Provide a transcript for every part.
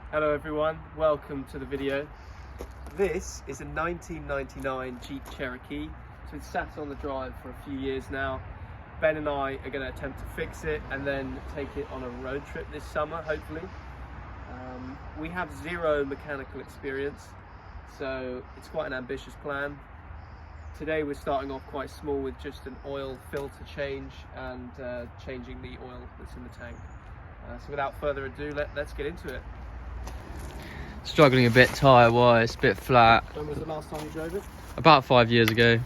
Hello everyone, welcome to the video. This is a 1999 Jeep Cherokee, so it's sat on the drive for a few years now. Ben and I are going to attempt to fix it and then take it on a road trip this summer, hopefully. We have zero mechanical experience, so it's quite an ambitious plan. Today we're starting off quite small with just an oil filter change and changing the oil that's in the tank. So without further ado, let's get into it. Struggling a bit tyre-wise, a bit flat. When was the last time you drove it? About 5 years ago.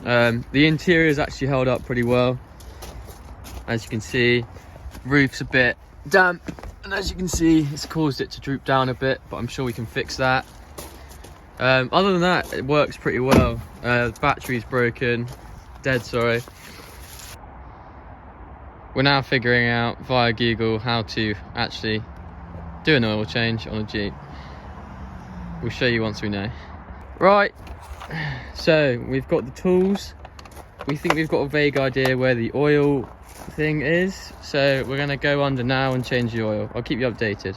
The interior's actually held up pretty well. As you can see, roof's a bit damp, and as you can see, it's caused it to droop down a bit, but I'm sure we can fix that. Other than that, it works pretty well. The battery's broken, dead, sorry. We're now figuring out via Google how to actually do an oil change on a Jeep. We'll show you once we know. Right, so we've got the tools. We think we've got a vague idea where the oil thing is, so we're gonna go under now and change the oil. I'll keep you updated.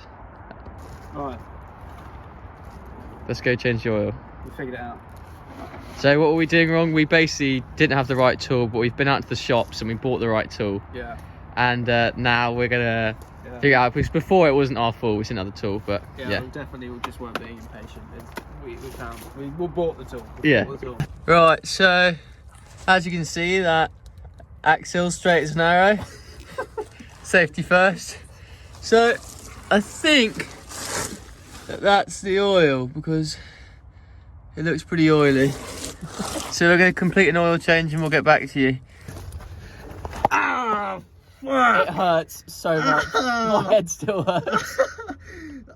Alright. Let's go change the oil. We figured it out. So what were we doing wrong? We basically didn't have the right tool, but we've been out to the shops and we bought the right tool. Yeah. And now we're gonna figure it out, because before it wasn't our fault, we didn't have the tool, but yeah. We just weren't being impatient. We bought the tool. Bought the tool. Right, so as you can see, that axle straight as an arrow. Safety first. So I think that's the oil, because it looks pretty oily. So we're going to complete an oil change and we'll get back to you. Ah, fuck. It hurts so much. My head still hurts.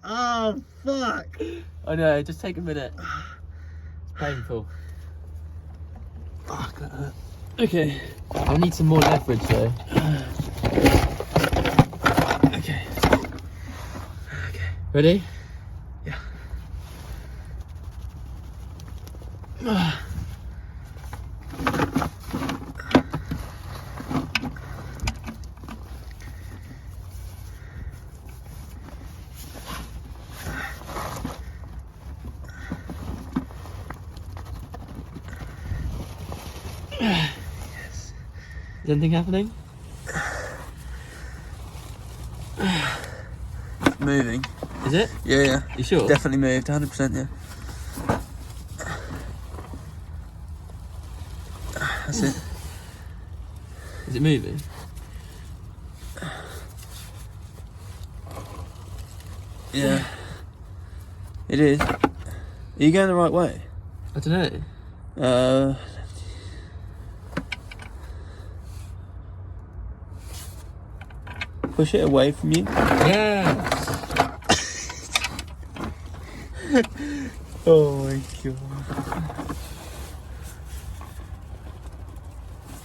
Oh, fuck. I know, just take a minute. It's painful. Fuck, that hurt. Okay. I need some more leverage though. Okay. Ready? Yeah. Yes. Is anything happening? Moving. Is it? Yeah. You sure? Definitely moved, 100%, yeah. That's it. Is it moving? Yeah. It is. Are you going the right way? I don't know. Push it away from you. Yeah. Oh my god.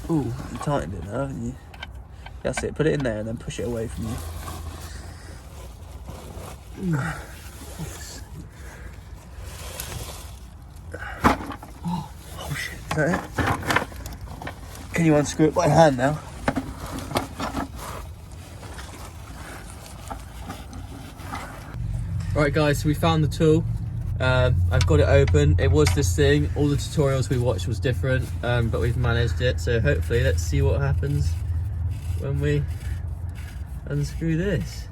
Ooh, you tightened it now, haven't you? That's it, put it in there and then push it away from you. Oh shit, is that it? Can you unscrew it by hand now? Right guys, so we found the tool. I've got it open. It was this thing. All the tutorials we watched was different, but we've managed it. So hopefully, let's see what happens when we unscrew this.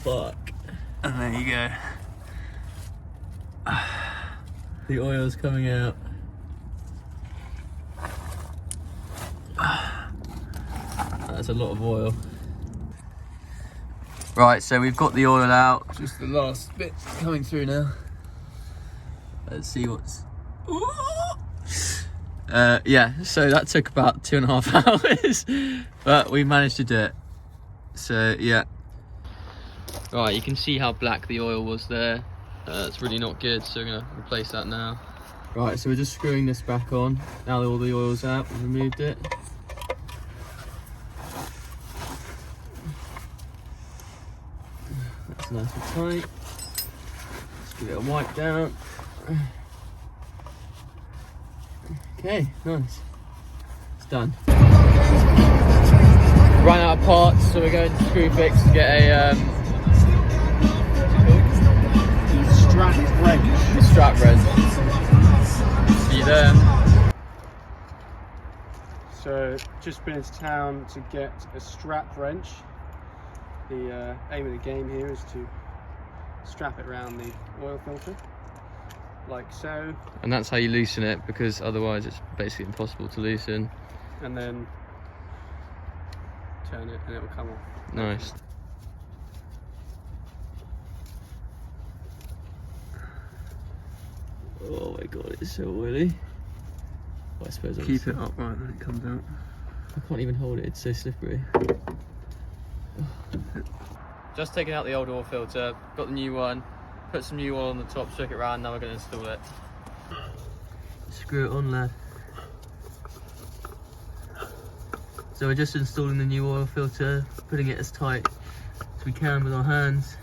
Fuck. And there you go. The oil's coming out. That's a lot of oil. Right, so we've got the oil out. Just the last bit coming through now. Let's see what's... yeah, so that took about 2.5 hours, but we managed to do it. So, yeah. Right, you can see how black the oil was there. It's really not good, so we're gonna replace that now. Right, so we're just screwing this back on. Now that all the oil's out, we've removed it. That's nice and tight. Just give it a wipe down. Okay, nice. It's done. Ran out of parts, so we're going to Screwfix to get a Strap wrench. strap wrench. See you there. So just been into town to get a strap wrench. The aim of the game here is to strap it around the oil filter, like so. And that's how you loosen it, because otherwise it's basically impossible to loosen. And then turn it and it will come off. Nice. Oh my god, it's so oily. Well, I suppose I'll Keep it upright when it comes out. I can't even hold it, it's so slippery. Just taking out the old oil filter, got the new one, put some new oil on the top, shook it around, now we're going to install it. Screw it on, lad. So we're just installing the new oil filter, putting it as tight as we can with our hands.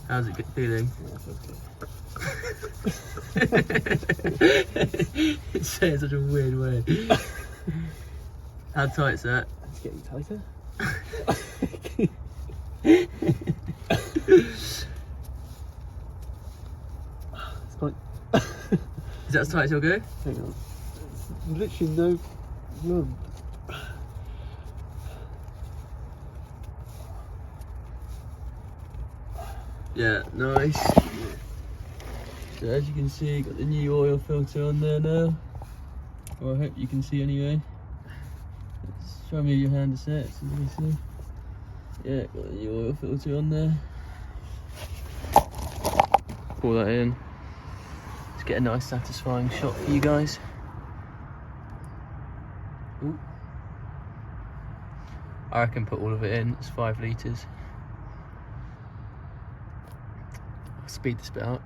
How's it feeling? It's saying in such a weird way. How tight's that? It's getting tighter. It's quite. Is that as tight as you'll go? Hang on. There's literally no. Yeah, nice. So as you can see, got the new oil filter on there now. Or I hope you can see anyway. Let's try and move your hand a sec so you can see. Yeah, got the new oil filter on there. Pour that in. Let's get a nice satisfying shot for you guys. Ooh. I reckon put all of it in, it's 5 litres. I'll speed this bit up.